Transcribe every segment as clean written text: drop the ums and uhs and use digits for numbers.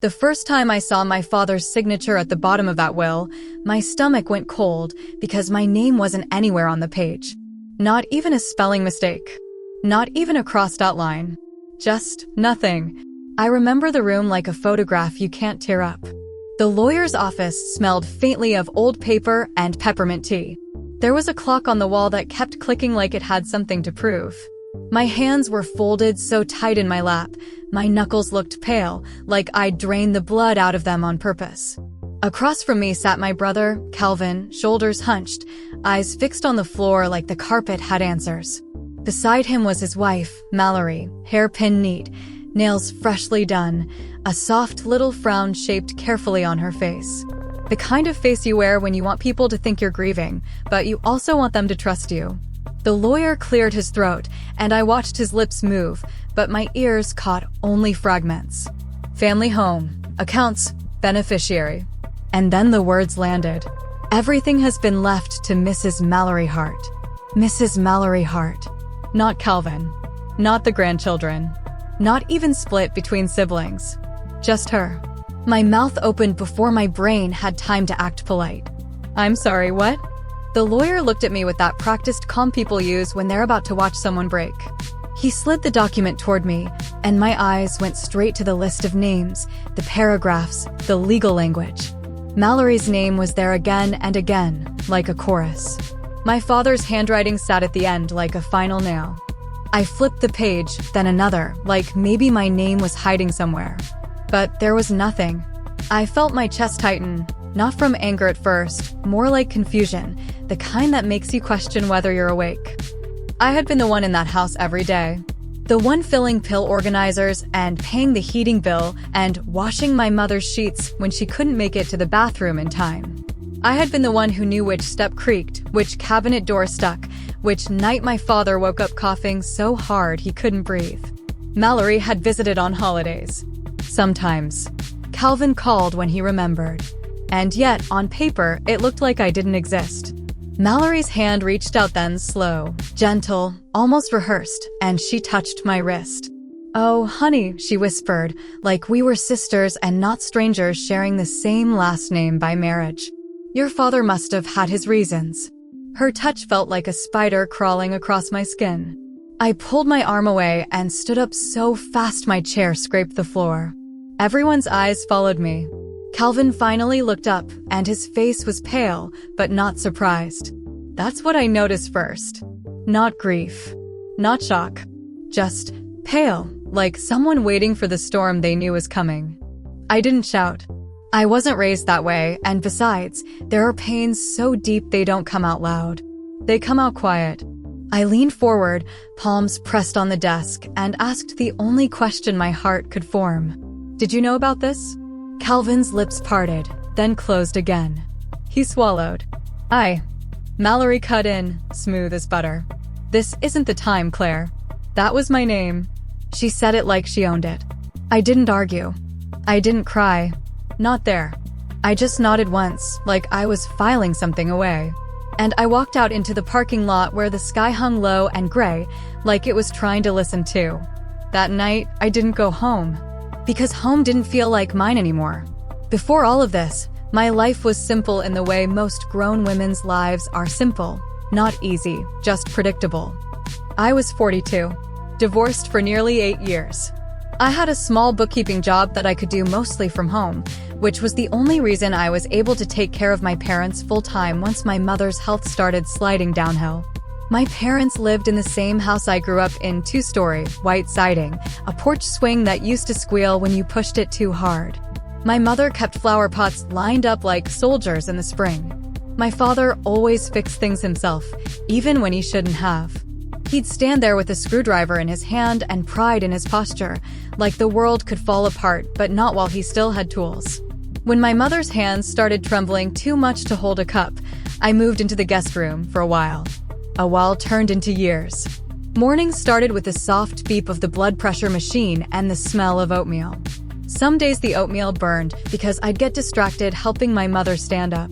The first time I saw my father's signature at the bottom of that will, my stomach went cold because my name wasn't anywhere on the page. Not even a spelling mistake. Not even a crossed out line. Just nothing. I remember the room like a photograph you can't tear up. The lawyer's office smelled faintly of old paper and peppermint tea. There was a clock on the wall that kept clicking like it had something to prove. My hands were folded so tight in my lap, my knuckles looked pale, like I'd drained the blood out of them on purpose. Across from me sat my brother, Calvin, shoulders hunched, eyes fixed on the floor like the carpet had answers. Beside him was his wife, Mallory, hairpin neat, nails freshly done, a soft little frown shaped carefully on her face. The kind of face you wear when you want people to think you're grieving, but you also want them to trust you. The lawyer cleared his throat, and I watched his lips move, but my ears caught only fragments. Family home, accounts, beneficiary. And then the words landed. Everything has been left to Mrs. Mallory Hart. Mrs. Mallory Hart. Not Calvin. Not the grandchildren. Not even split between siblings. Just her. My mouth opened before my brain had time to act polite. I'm sorry, what? The lawyer looked at me with that practiced calm people use when they're about to watch someone break. He slid the document toward me, and my eyes went straight to the list of names, the paragraphs, the legal language. Mallory's name was there again and again, like a chorus. My father's handwriting sat at the end like a final nail. I flipped the page, then another, like maybe my name was hiding somewhere. But there was nothing. I felt my chest tighten, not from anger at first, more like confusion, the kind that makes you question whether you're awake. I had been the one in that house every day. The one filling pill organizers and paying the heating bill and washing my mother's sheets when she couldn't make it to the bathroom in time. I had been the one who knew which step creaked, which cabinet door stuck, which night my father woke up coughing so hard he couldn't breathe. Mallory had visited on holidays. Sometimes. Calvin called when he remembered. And yet, on paper, it looked like I didn't exist. Mallory's hand reached out then, slow, gentle, almost rehearsed, and she touched my wrist. Oh, honey, she whispered, like we were sisters and not strangers sharing the same last name by marriage. Your father must have had his reasons. Her touch felt like a spider crawling across my skin. I pulled my arm away and stood up so fast my chair scraped the floor. Everyone's eyes followed me. Calvin finally looked up, and his face was pale, but not surprised. That's what I noticed first. Not grief. Not shock. Just pale, like someone waiting for the storm they knew was coming. I didn't shout. I wasn't raised that way, and besides, there are pains so deep they don't come out loud. They come out quiet. I leaned forward, palms pressed on the desk, and asked the only question my heart could form. Did you know about this? Calvin's lips parted, then closed again. He swallowed. Mallory cut in, smooth as butter. This isn't the time, Claire. That was my name. She said it like she owned it. I didn't argue. I didn't cry. Not there. I just nodded once, like I was filing something away. And I walked out into the parking lot where the sky hung low and gray, like it was trying to listen too. That night, I didn't go home. Because home didn't feel like mine anymore. Before all of this, my life was simple in the way most grown women's lives are simple. Not easy, just predictable. I was 42, divorced for nearly 8 years. I had a small bookkeeping job that I could do mostly from home, which was the only reason I was able to take care of my parents full-time once my mother's health started sliding downhill. My parents lived in the same house I grew up in, 2-story, white siding, a porch swing that used to squeal when you pushed it too hard. My mother kept flower pots lined up like soldiers in the spring. My father always fixed things himself, even when he shouldn't have. He'd stand there with a screwdriver in his hand and pride in his posture, like the world could fall apart, but not while he still had tools. When my mother's hands started trembling too much to hold a cup, I moved into the guest room for a while. A while turned into years. Mornings started with the soft beep of the blood pressure machine and the smell of oatmeal. Some days the oatmeal burned because I'd get distracted helping my mother stand up.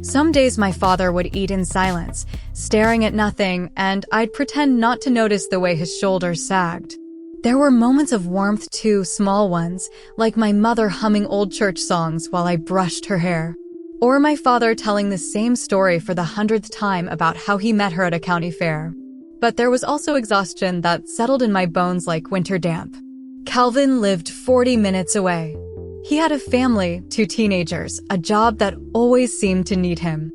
Some days my father would eat in silence, staring at nothing, and I'd pretend not to notice the way his shoulders sagged. There were moments of warmth too, small ones, like my mother humming old church songs while I brushed her hair. Or my father telling the same story for the 100th time about how he met her at a county fair. But there was also exhaustion that settled in my bones like winter damp. Calvin lived 40 minutes away. He had a family, 2 teenagers, a job that always seemed to need him.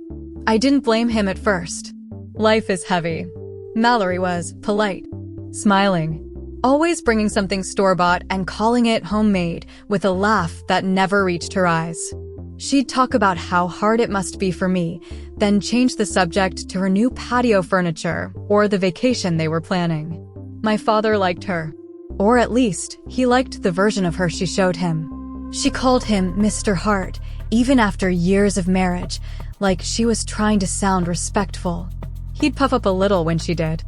I didn't blame him at first. Life is heavy. Mallory was polite, smiling, always bringing something store-bought and calling it homemade with a laugh that never reached her eyes. She'd talk about how hard it must be for me, then change the subject to her new patio furniture or the vacation they were planning. My father liked her. Or at least, he liked the version of her she showed him. She called him Mr. Hart, even after years of marriage, like she was trying to sound respectful. He'd puff up a little when she did.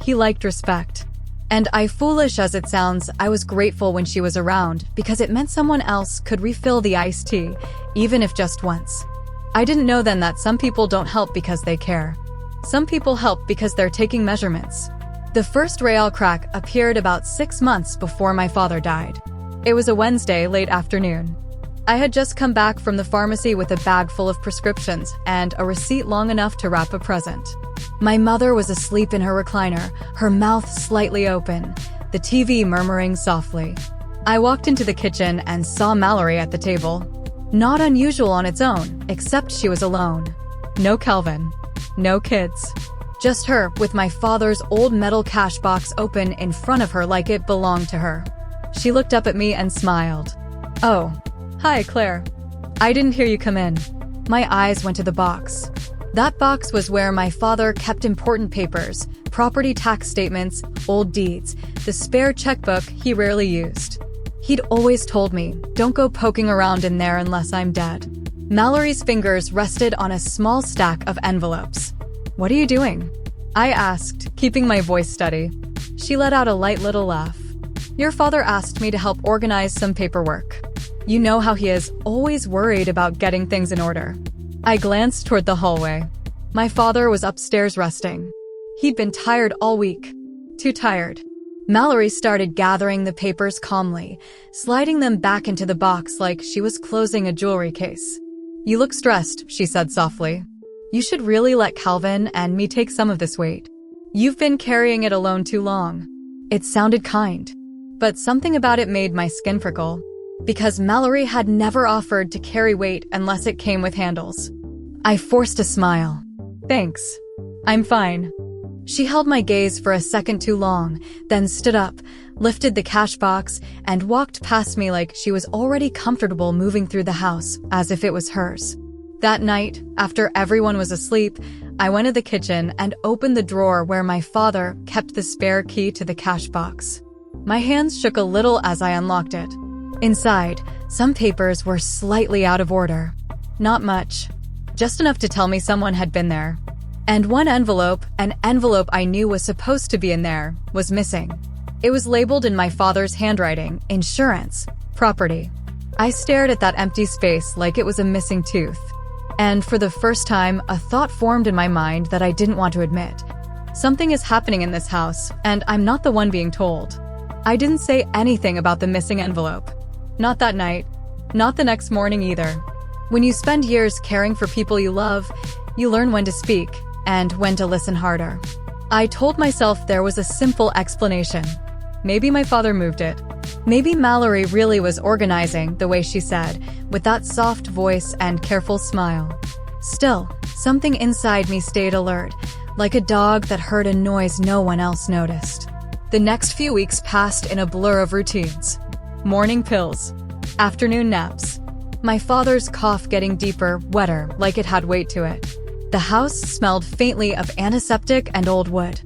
He liked respect. And foolish as it sounds, I was grateful when she was around because it meant someone else could refill the iced tea, even if just once. I didn't know then that some people don't help because they care. Some people help because they're taking measurements. The first Real crack appeared about 6 months before my father died. It was a Wednesday late afternoon. I had just come back from the pharmacy with a bag full of prescriptions and a receipt long enough to wrap a present. My mother was asleep in her recliner, her mouth slightly open, the TV murmuring softly. I walked into the kitchen and saw Mallory at the table. Not unusual on its own, except she was alone. No Calvin. No kids. Just her, with my father's old metal cash box open in front of her like it belonged to her. She looked up at me and smiled. "Oh, hi, Claire. I didn't hear you come in." My eyes went to the box. That box was where my father kept important papers, property tax statements, old deeds, the spare checkbook he rarely used. He'd always told me, "Don't go poking around in there unless I'm dead." Mallory's fingers rested on a small stack of envelopes. "What are you doing?" I asked, keeping my voice steady. She let out a light little laugh. "Your father asked me to help organize some paperwork. You know how he is, always worried about getting things in order." I glanced toward the hallway. My father was upstairs resting. He'd been tired all week. Too tired. Mallory started gathering the papers calmly, sliding them back into the box like she was closing a jewelry case. "You look stressed," she said softly. "You should really let Calvin and me take some of this weight. You've been carrying it alone too long." It sounded kind, but something about it made my skin prickle. Because Mallory had never offered to carry weight unless it came with handles. I forced a smile. "Thanks. I'm fine." She held my gaze for a second too long, then stood up, lifted the cash box, and walked past me like she was already comfortable moving through the house, as if it was hers. That night, after everyone was asleep, I went to the kitchen and opened the drawer where my father kept the spare key to the cash box. My hands shook a little as I unlocked it. Inside, some papers were slightly out of order. Not much. Just enough to tell me someone had been there. And one envelope, an envelope I knew was supposed to be in there, was missing. It was labeled in my father's handwriting, insurance, property. I stared at that empty space like it was a missing tooth. And for the first time, a thought formed in my mind that I didn't want to admit. Something is happening in this house, and I'm not the one being told. I didn't say anything about the missing envelope. Not that night. Not the next morning either. When you spend years caring for people you love, you learn when to speak and when to listen harder. I told myself there was a simple explanation. Maybe my father moved it. Maybe Mallory really was organizing the way she said, with that soft voice and careful smile. Still, something inside me stayed alert, like a dog that heard a noise no one else noticed. The next few weeks passed in a blur of routines. Morning pills. Afternoon naps. My father's cough getting deeper, wetter, like it had weight to it. The house smelled faintly of antiseptic and old wood.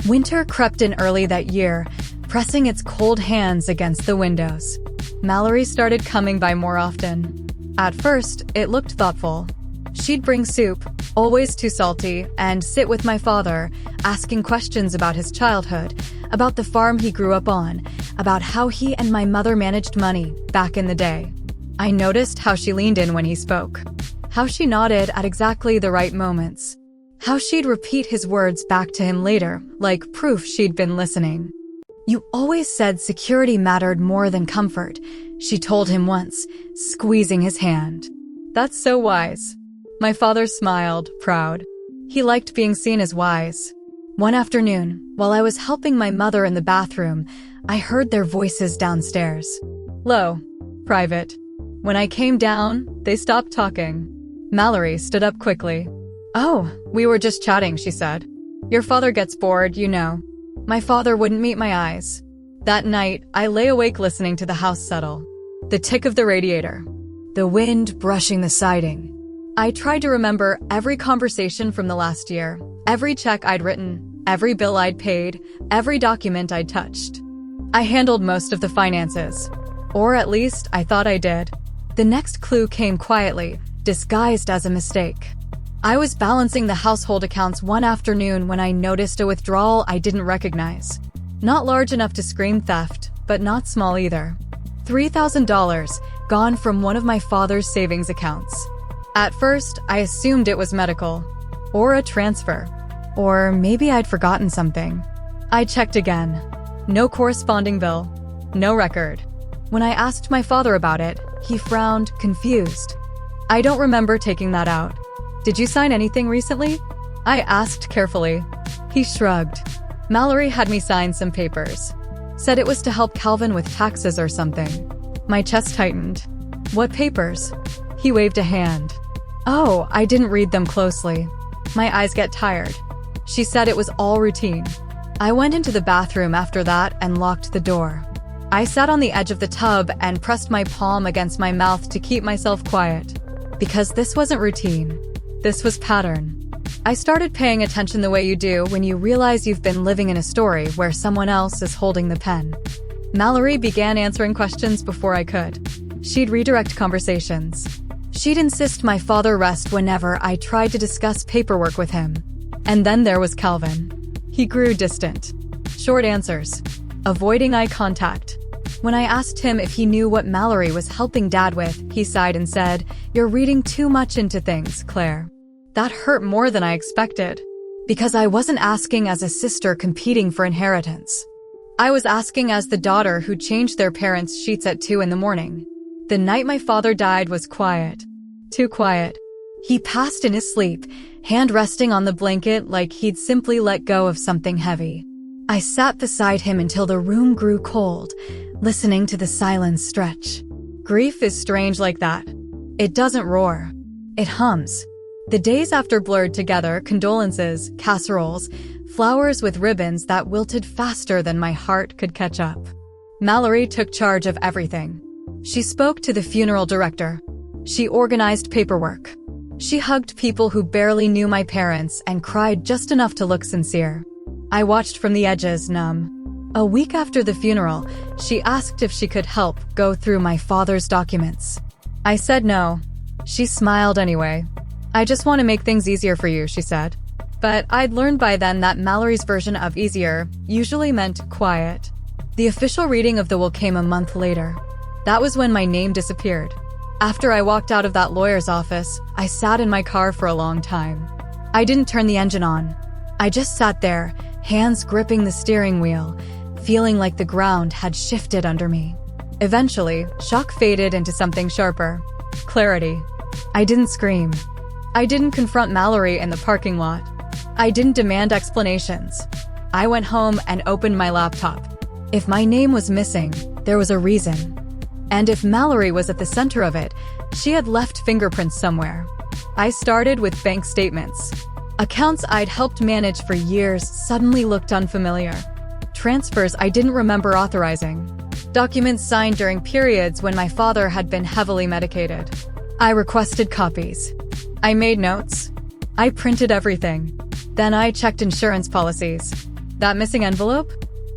Winter crept in early that year, pressing its cold hands against the windows. Mallory started coming by more often. At first, it looked thoughtful. She'd bring soup, always too salty, and sit with my father, asking questions about his childhood, about the farm he grew up on, about how he and my mother managed money back in the day. I noticed how she leaned in when he spoke, how she nodded at exactly the right moments, how she'd repeat his words back to him later, like proof she'd been listening. "You always said security mattered more than comfort," she told him once, squeezing his hand. "That's so wise." My father smiled, proud. He liked being seen as wise. One afternoon, while I was helping my mother in the bathroom, I heard their voices downstairs. "Low. Private." When I came down, they stopped talking. Mallory stood up quickly. "Oh, we were just chatting," she said. "Your father gets bored, you know." My father wouldn't meet my eyes. That night, I lay awake listening to the house settle. The tick of the radiator. The wind brushing the siding. I tried to remember every conversation from the last year, every check I'd written, every bill I'd paid, every document I'd touched. I handled most of the finances. Or at least, I thought I did. The next clue came quietly, disguised as a mistake. I was balancing the household accounts one afternoon when I noticed a withdrawal I didn't recognize. Not large enough to scream theft, but not small either. $3,000 gone from one of my father's savings accounts. At first, I assumed it was medical, or a transfer, or maybe I'd forgotten something. I checked again. No corresponding bill, no record. When I asked my father about it, he frowned, confused. "I don't remember taking that out. Did you sign anything recently?" I asked carefully. He shrugged. "Mallory had me sign some papers. Said it was to help Calvin with taxes or something." My chest tightened. "What papers?" He waved a hand. "Oh, I didn't read them closely. My eyes get tired." She said it was all routine. I went into the bathroom after that and locked the door. I sat on the edge of the tub and pressed my palm against my mouth to keep myself quiet. Because this wasn't routine. This was pattern. I started paying attention the way you do when you realize you've been living in a story where someone else is holding the pen. Mallory began answering questions before I could. She'd redirect conversations. She'd insist my father rest whenever I tried to discuss paperwork with him. And then there was Calvin. He grew distant. Short answers. Avoiding eye contact. When I asked him if he knew what Mallory was helping Dad with, he sighed and said, "You're reading too much into things, Claire." That hurt more than I expected. Because I wasn't asking as a sister competing for inheritance. I was asking as the daughter who changed their parents' sheets at 2 in the morning. The night my father died was quiet. Too quiet. He passed in his sleep, hand resting on the blanket like he'd simply let go of something heavy. I sat beside him until the room grew cold, listening to the silence stretch. Grief is strange like that. It doesn't roar. It hums. The days after blurred together, condolences, casseroles, flowers with ribbons that wilted faster than my heart could catch up. Mallory took charge of everything. She spoke to the funeral director. She organized paperwork. She hugged people who barely knew my parents and cried just enough to look sincere. I watched from the edges, numb. A week after the funeral, she asked if she could help go through my father's documents. I said no. She smiled anyway. "I just want to make things easier for you," she said. But I'd learned by then that Mallory's version of easier usually meant quiet. The official reading of the will came a month later. That was when my name disappeared. After I walked out of that lawyer's office, I sat in my car for a long time. I didn't turn the engine on. I just sat there, hands gripping the steering wheel, feeling like the ground had shifted under me. Eventually, shock faded into something sharper. Clarity. I didn't scream. I didn't confront Mallory in the parking lot. I didn't demand explanations. I went home and opened my laptop. If my name was missing, there was a reason. And if Mallory was at the center of it, she had left fingerprints somewhere. I started with bank statements. Accounts I'd helped manage for years suddenly looked unfamiliar. Transfers I didn't remember authorizing. Documents signed during periods when my father had been heavily medicated. I requested copies. I made notes. I printed everything. Then I checked insurance policies. That missing envelope?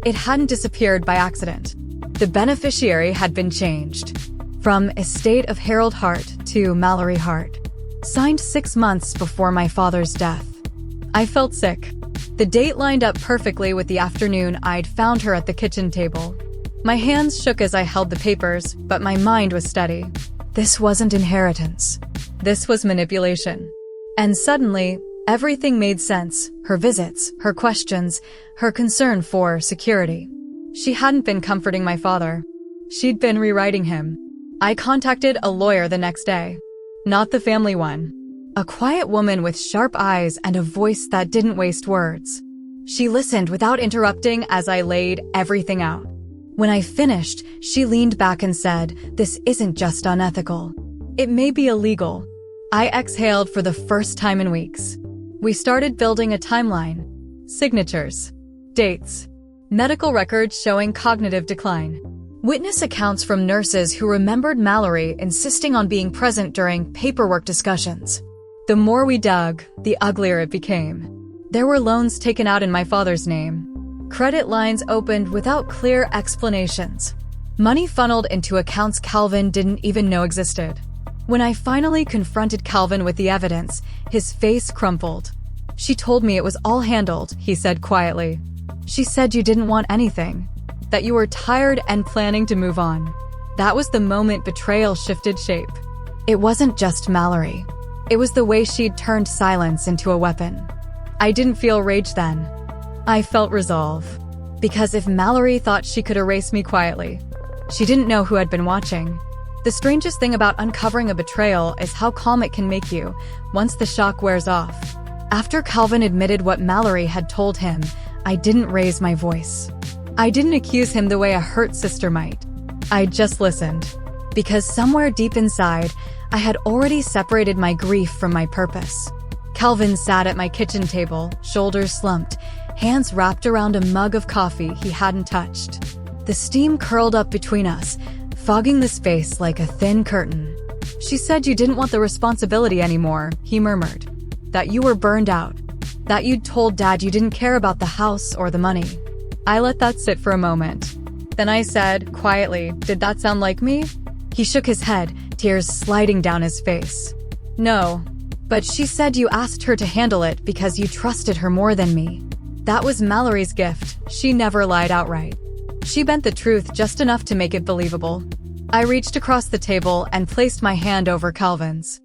It hadn't disappeared by accident. The beneficiary had been changed. From Estate of Harold Hart to Mallory Hart. Signed 6 months before my father's death. I felt sick. The date lined up perfectly with the afternoon I'd found her at the kitchen table. My hands shook as I held the papers, but my mind was steady. This wasn't inheritance. This was manipulation. And suddenly, everything made sense. Her visits, her questions, her concern for security. She hadn't been comforting my father. She'd been rewriting him. I contacted a lawyer the next day. Not the family one. A quiet woman with sharp eyes and a voice that didn't waste words. She listened without interrupting as I laid everything out. When I finished, she leaned back and said, "This isn't just unethical. It may be illegal." I exhaled for the first time in weeks. We started building a timeline. Signatures. Dates. Medical records showing cognitive decline. Witness accounts from nurses who remembered Mallory insisting on being present during paperwork discussions. The more we dug, the uglier it became. There were loans taken out in my father's name. Credit lines opened without clear explanations. Money funneled into accounts Calvin didn't even know existed. When I finally confronted Calvin with the evidence, his face crumpled. "She told me it was all handled," he said quietly. "She said you didn't want anything, that you were tired and planning to move on." That was the moment betrayal shifted shape. It wasn't just Mallory. It was the way she'd turned silence into a weapon. I didn't feel rage then. I felt resolve. Because if Mallory thought she could erase me quietly, she didn't know who had been watching. The strangest thing about uncovering a betrayal is how calm it can make you once the shock wears off. After Calvin admitted what Mallory had told him, I didn't raise my voice. I didn't accuse him the way a hurt sister might. I just listened. Because somewhere deep inside, I had already separated my grief from my purpose. Calvin sat at my kitchen table, shoulders slumped, hands wrapped around a mug of coffee he hadn't touched. The steam curled up between us, fogging the space like a thin curtain. "She said you didn't want the responsibility anymore," he murmured. "That you were burned out. That you'd told Dad you didn't care about the house or the money." I let that sit for a moment. Then I said, quietly, "Did that sound like me?" He shook his head, tears sliding down his face. "No. But she said you asked her to handle it because you trusted her more than me." That was Mallory's gift. She never lied outright. She bent the truth just enough to make it believable. I reached across the table and placed my hand over Calvin's.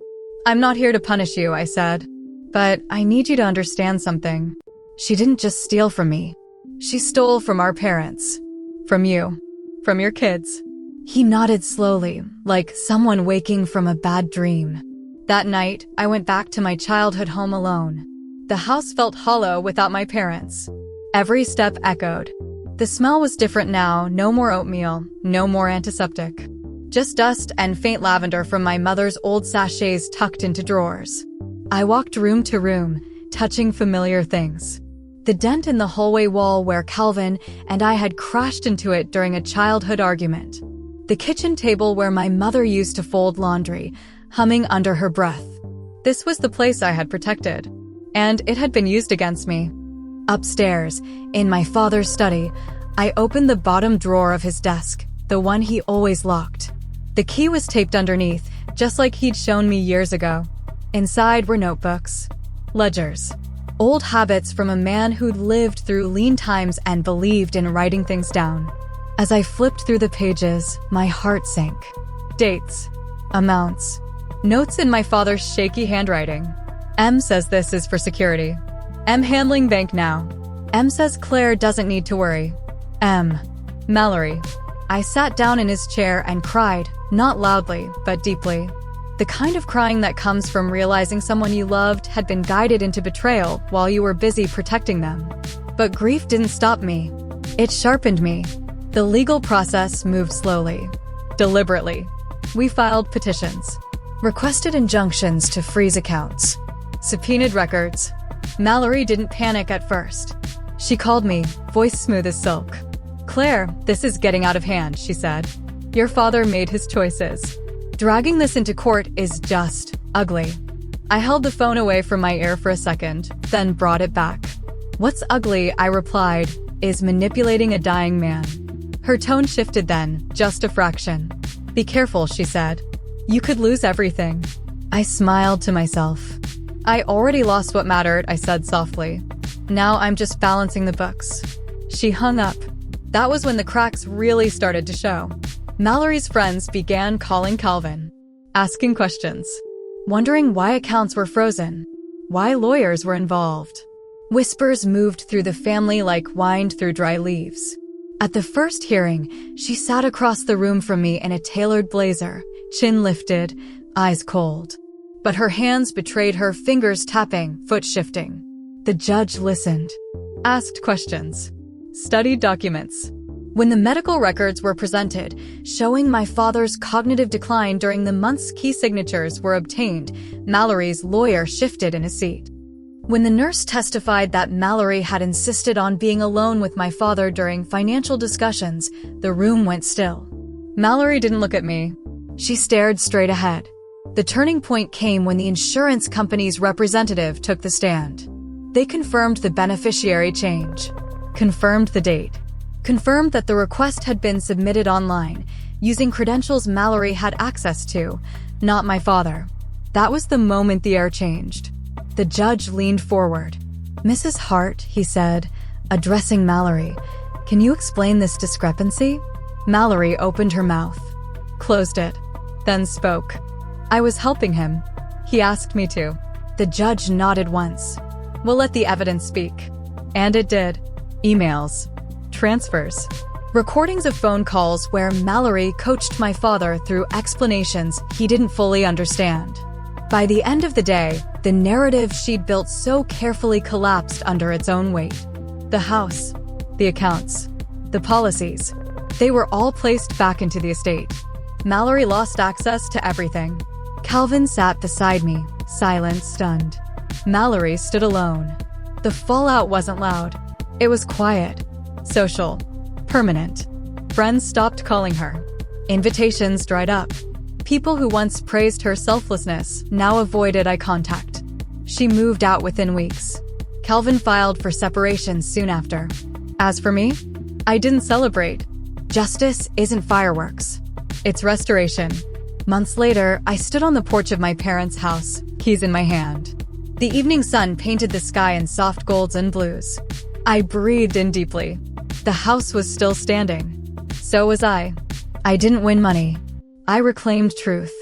"I'm not here to punish you," I said. "But I need you to understand something. She didn't just steal from me. She stole from our parents. From you. From your kids." He nodded slowly, like someone waking from a bad dream. That night, I went back to my childhood home alone. The house felt hollow without my parents. Every step echoed. The smell was different now, no more oatmeal, no more antiseptic. Just dust and faint lavender from my mother's old sachets tucked into drawers. I walked room to room, touching familiar things. The dent in the hallway wall where Calvin and I had crashed into it during a childhood argument. The kitchen table where my mother used to fold laundry, humming under her breath. This was the place I had protected, and it had been used against me. Upstairs, in my father's study, I opened the bottom drawer of his desk, the one he always locked. The key was taped underneath, just like he'd shown me years ago. Inside were notebooks, ledgers, old habits from a man who'd lived through lean times and believed in writing things down. As I flipped through the pages, my heart sank. Dates, amounts, notes in my father's shaky handwriting. M says this is for security. M handling bank now. M says Claire doesn't need to worry. M. Mallory. I sat down in his chair and cried, not loudly, but deeply. The kind of crying that comes from realizing someone you loved had been guided into betrayal while you were busy protecting them. But grief didn't stop me. It sharpened me. The legal process moved slowly, deliberately. We filed petitions, requested injunctions to freeze accounts, subpoenaed records. Mallory didn't panic at first. She called me, voice smooth as silk. "Claire, this is getting out of hand," she said. "Your father made his choices. Dragging this into court is just ugly." I held the phone away from my ear for a second, then brought it back. "What's ugly," I replied, "is manipulating a dying man." Her tone shifted then, just a fraction. "Be careful," she said. "You could lose everything." I smiled to myself. "I already lost what mattered," I said softly. "Now I'm just balancing the books." She hung up. That was when the cracks really started to show. Mallory's friends began calling Calvin, asking questions, wondering why accounts were frozen, why lawyers were involved. Whispers moved through the family like wind through dry leaves. At the first hearing, she sat across the room from me in a tailored blazer, chin lifted, eyes cold. But her hands betrayed her, fingers tapping, foot shifting. The judge listened, asked questions, studied documents. When the medical records were presented, showing my father's cognitive decline during the months key signatures were obtained, Mallory's lawyer shifted in his seat. When the nurse testified that Mallory had insisted on being alone with my father during financial discussions, the room went still. Mallory didn't look at me. She stared straight ahead. The turning point came when the insurance company's representative took the stand. They confirmed the beneficiary change, confirmed the date, confirmed that the request had been submitted online, using credentials Mallory had access to, not my father. That was the moment the air changed. The judge leaned forward. "Mrs. Hart," he said, addressing Mallory, "can you explain this discrepancy?" Mallory opened her mouth, closed it, then spoke. "I was helping him. He asked me to." The judge nodded once. "We'll let the evidence speak." And it did. Emails, transfers, recordings of phone calls where Mallory coached my father through explanations he didn't fully understand. By the end of the day, the narrative she'd built so carefully collapsed under its own weight. The house, the accounts, the policies, they were all placed back into the estate. Mallory lost access to everything. Calvin sat beside me, silent, stunned. Mallory stood alone. The fallout wasn't loud. It was quiet, social, permanent. Friends stopped calling her. Invitations dried up. People who once praised her selflessness now avoided eye contact. She moved out within weeks. Calvin filed for separation soon after. As for me, I didn't celebrate. Justice isn't fireworks. It's restoration. Months later, I stood on the porch of my parents' house, keys in my hand. The evening sun painted the sky in soft golds and blues. I breathed in deeply. The house was still standing. So was I. I didn't win money. I reclaimed truth.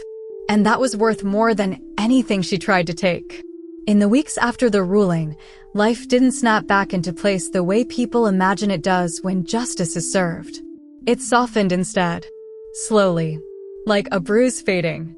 And that was worth more than anything she tried to take. In the weeks after the ruling, life didn't snap back into place the way people imagine it does when justice is served. It softened instead. Slowly. Like a bruise fading.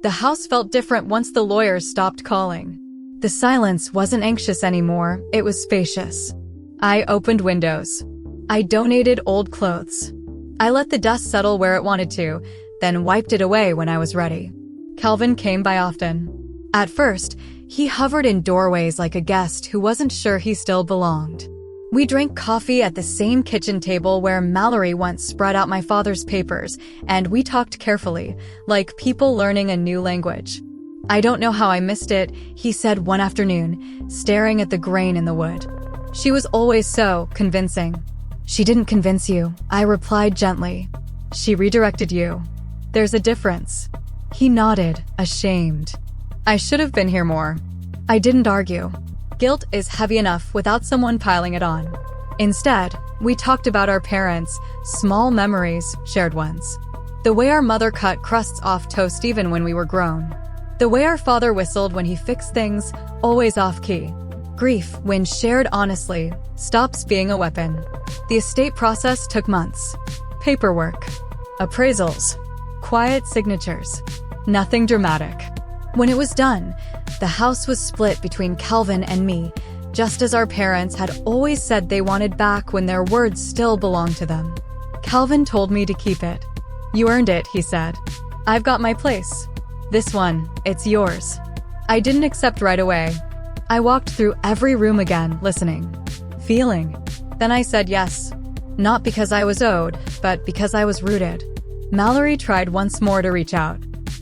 The house felt different once the lawyers stopped calling. The silence wasn't anxious anymore, it was spacious. I opened windows. I donated old clothes. I let the dust settle where it wanted to, then wiped it away when I was ready. Calvin came by often. At first, he hovered in doorways like a guest who wasn't sure he still belonged. We drank coffee at the same kitchen table where Mallory once spread out my father's papers, and we talked carefully, like people learning a new language. "I don't know how I missed it," he said one afternoon, staring at the grain in the wood. "She was always so convincing." "She didn't convince you," I replied gently. "She redirected you. There's a difference." He nodded, ashamed. I should have been here more. I didn't argue. Guilt is heavy enough without someone piling it on. Instead, we talked about our parents, small memories, shared ones. The way our mother cut crusts off toast even when we were grown. The way our father whistled when he fixed things, always off-key. Grief, when shared honestly, stops being a weapon. The estate process took months. Paperwork. Appraisals. Quiet signatures. Nothing dramatic. When it was done, the house was split between Calvin and me, just as our parents had always said they wanted back when their words still belonged to them. Calvin told me to keep it. "You earned it," he said. "I've got my place. This one, it's yours." I didn't accept right away. I walked through every room again, listening, feeling. Then I said yes. Not because I was owed, but because I was rooted. Mallory tried once more to reach out.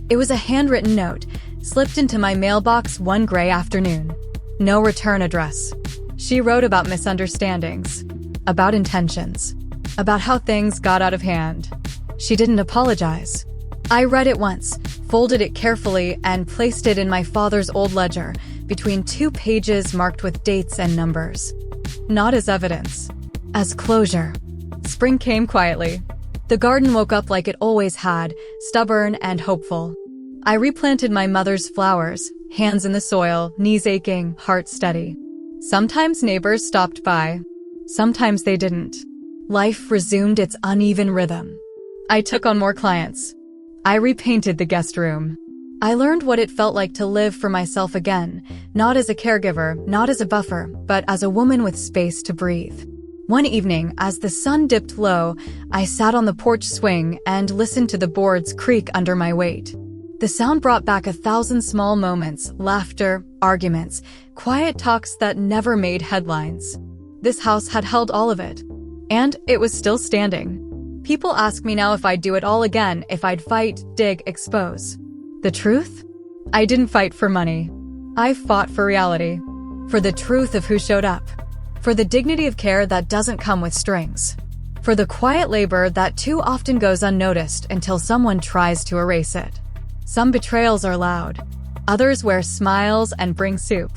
It was a handwritten note, slipped into my mailbox one gray afternoon. No return address. She wrote about misunderstandings, about intentions, about how things got out of hand. She didn't apologize. I read it once, folded it carefully, and placed it in my father's old ledger, between 2 pages marked with dates and numbers. Not as evidence, as closure. Spring came quietly. The garden woke up like it always had, stubborn and hopeful. I replanted my mother's flowers, hands in the soil, knees aching, heart steady. Sometimes neighbors stopped by. Sometimes they didn't. Life resumed its uneven rhythm. I took on more clients. I repainted the guest room. I learned what it felt like to live for myself again, not as a caregiver, not as a buffer, but as a woman with space to breathe. One evening, as the sun dipped low, I sat on the porch swing and listened to the boards creak under my weight. The sound brought back 1,000 small moments, laughter, arguments, quiet talks that never made headlines. This house had held all of it. And it was still standing. People ask me now if I'd do it all again, if I'd fight, dig, expose. The truth? I didn't fight for money. I fought for reality. For the truth of who showed up. For the dignity of care that doesn't come with strings. For the quiet labor that too often goes unnoticed until someone tries to erase it. Some betrayals are loud. Others wear smiles and bring soup.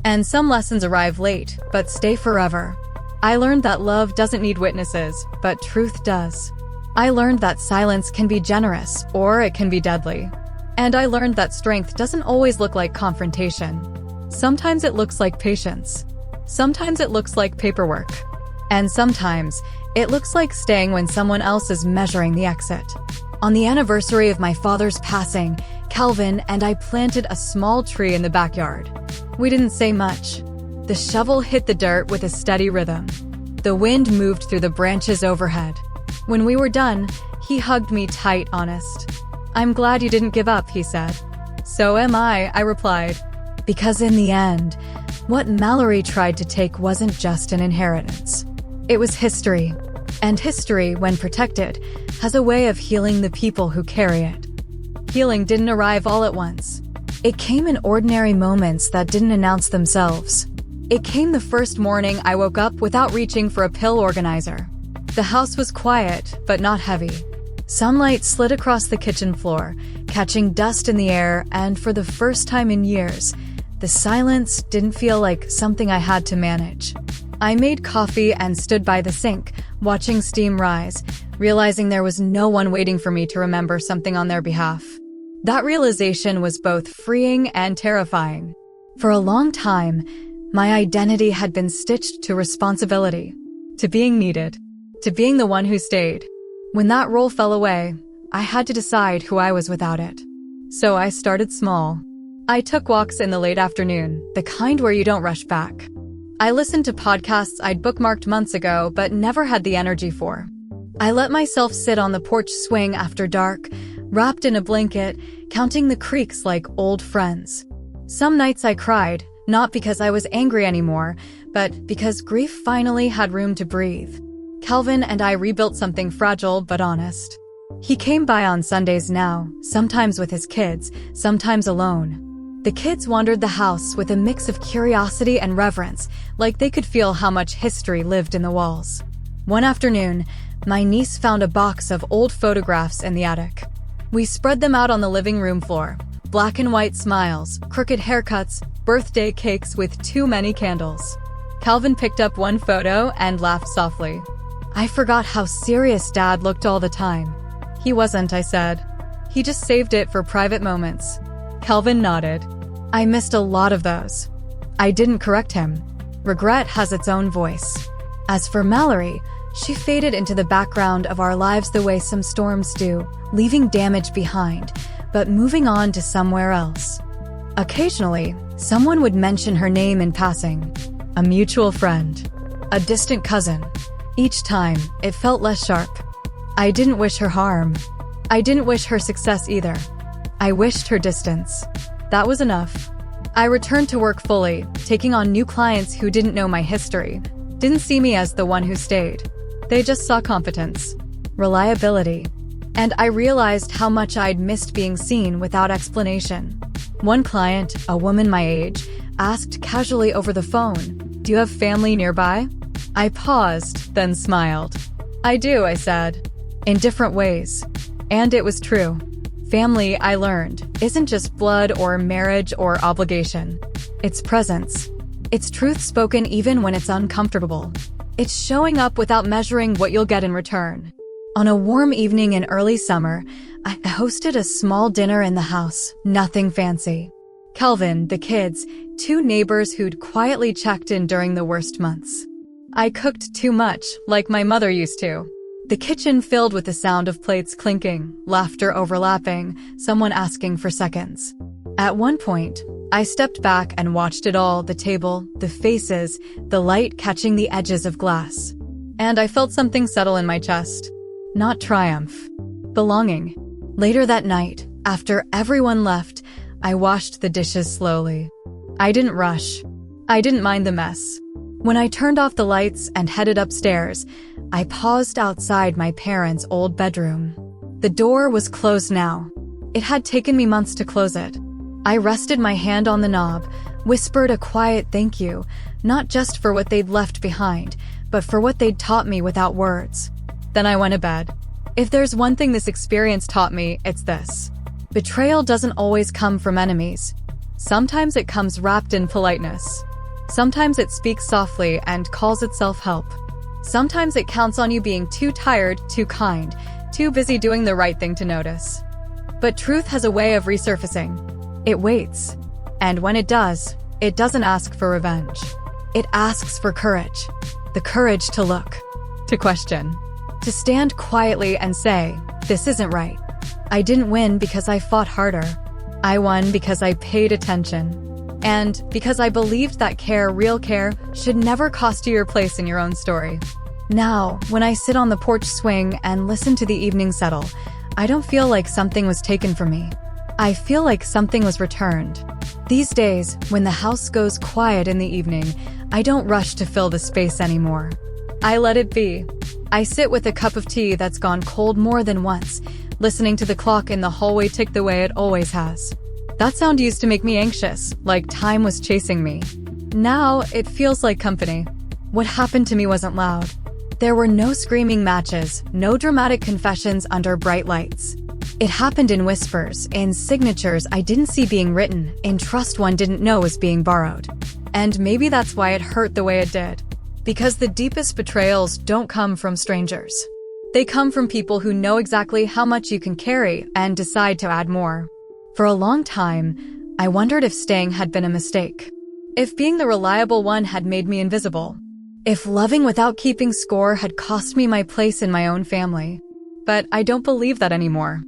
And some lessons arrive late, but stay forever. I learned that love doesn't need witnesses, but truth does. I learned that silence can be generous, or it can be deadly. And I learned that strength doesn't always look like confrontation. Sometimes it looks like patience. Sometimes it looks like paperwork. And sometimes it looks like staying when someone else is measuring the exit. On the anniversary of my father's passing, Calvin and I planted a small tree in the backyard. We didn't say much. The shovel hit the dirt with a steady rhythm. The wind moved through the branches overhead. When we were done, he hugged me tight, honest. "I'm glad you didn't give up," he said. "So am I replied. Because in the end, what Mallory tried to take wasn't just an inheritance. It was history. And history, when protected, has a way of healing the people who carry it. Healing didn't arrive all at once. It came in ordinary moments that didn't announce themselves. It came the first morning I woke up without reaching for a pill organizer. The house was quiet, but not heavy. Sunlight slid across the kitchen floor, catching dust in the air, and for the first time in years, the silence didn't feel like something I had to manage. I made coffee and stood by the sink, watching steam rise, realizing there was no one waiting for me to remember something on their behalf. That realization was both freeing and terrifying. For a long time, my identity had been stitched to responsibility, to being needed, to being the one who stayed. When that role fell away, I had to decide who I was without it. So I started small. I took walks in the late afternoon, the kind where you don't rush back. I listened to podcasts I'd bookmarked months ago but never had the energy for. I let myself sit on the porch swing after dark, wrapped in a blanket, counting the creaks like old friends. Some nights I cried, not because I was angry anymore, but because grief finally had room to breathe. Calvin and I rebuilt something fragile but honest. He came by on Sundays now, sometimes with his kids, sometimes alone. The kids wandered the house with a mix of curiosity and reverence, like they could feel how much history lived in the walls. One afternoon, my niece found a box of old photographs in the attic. We spread them out on the living room floor. Black and white smiles, crooked haircuts, birthday cakes with too many candles. Calvin picked up one photo and laughed softly. I forgot how serious Dad looked all the time. He wasn't, I said. He just saved it for private moments. Calvin nodded. I missed a lot of those. I didn't correct him. Regret has its own voice. As for Mallory, she faded into the background of our lives the way some storms do, leaving damage behind, but moving on to somewhere else. Occasionally, someone would mention her name in passing. A mutual friend. A distant cousin. Each time, it felt less sharp. I didn't wish her harm. I didn't wish her success either. I wished her distance. That was enough. I returned to work fully, taking on new clients who didn't know my history, didn't see me as the one who stayed. They just saw competence, reliability. And I realized how much I'd missed being seen without explanation. One client, a woman my age, asked casually over the phone, "Do you have family nearby?" I paused, then smiled. "I do," I said, in different ways. And it was true. Family, I learned, isn't just blood or marriage or obligation. It's presence. It's truth spoken even when it's uncomfortable. It's showing up without measuring what you'll get in return. On a warm evening in early summer, I hosted a small dinner in the house, nothing fancy. Calvin, the kids, two neighbors who'd quietly checked in during the worst months. I cooked too much, like my mother used to. The kitchen filled with the sound of plates clinking, laughter overlapping, someone asking for seconds. At one point, I stepped back and watched it all, the table, the faces, the light catching the edges of glass. And I felt something settle in my chest. Not triumph. Belonging. Later that night, after everyone left, I washed the dishes slowly. I didn't rush. I didn't mind the mess. When I turned off the lights and headed upstairs, I paused outside my parents' old bedroom. The door was closed now. It had taken me months to close it. I rested my hand on the knob, whispered a quiet thank you, not just for what they'd left behind, but for what they'd taught me without words. Then I went to bed. If there's one thing this experience taught me, it's this. Betrayal doesn't always come from enemies. Sometimes it comes wrapped in politeness. Sometimes it speaks softly and calls itself help. Sometimes it counts on you being too tired, too kind, too busy doing the right thing to notice. But truth has a way of resurfacing. It waits. And when it does, it doesn't ask for revenge. It asks for courage. The courage to look, to question, to stand quietly and say, this isn't right. I didn't win because I fought harder. I won because I paid attention. And because I believed that care, real care, should never cost you your place in your own story. Now, when I sit on the porch swing and listen to the evening settle, I don't feel like something was taken from me. I feel like something was returned. These days, when the house goes quiet in the evening, I don't rush to fill the space anymore. I let it be. I sit with a cup of tea that's gone cold more than once, listening to the clock in the hallway tick the way it always has. That sound used to make me anxious, like time was chasing me. Now, it feels like company. What happened to me wasn't loud. There were no screaming matches, no dramatic confessions under bright lights. It happened in whispers, in signatures I didn't see being written, in trust one didn't know was being borrowed. And maybe that's why it hurt the way it did. Because the deepest betrayals don't come from strangers. They come from people who know exactly how much you can carry and decide to add more. For a long time, I wondered if staying had been a mistake. If being the reliable one had made me invisible. If loving without keeping score had cost me my place in my own family. But I don't believe that anymore.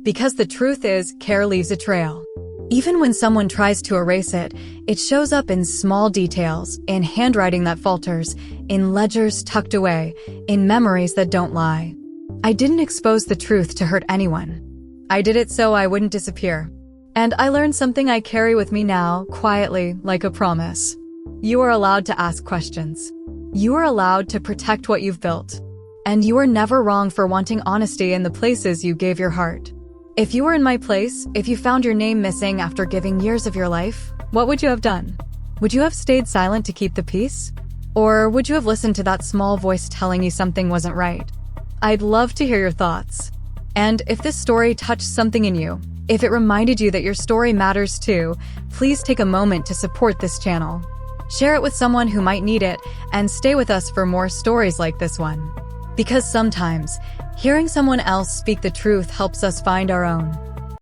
Because the truth is, care leaves a trail. Even when someone tries to erase it, it shows up in small details, in handwriting that falters, in ledgers tucked away, in memories that don't lie. I didn't expose the truth to hurt anyone. I did it so I wouldn't disappear. And I learned something I carry with me now, quietly, like a promise. You are allowed to ask questions. You are allowed to protect what you've built. And you are never wrong for wanting honesty in the places you gave your heart. If you were in my place, if you found your name missing after giving years of your life, what would you have done? Would you have stayed silent to keep the peace? Or would you have listened to that small voice telling you something wasn't right? I'd love to hear your thoughts. And if this story touched something in you, if it reminded you that your story matters too, please take a moment to support this channel. Share it with someone who might need it, and stay with us for more stories like this one. Because sometimes, hearing someone else speak the truth helps us find our own.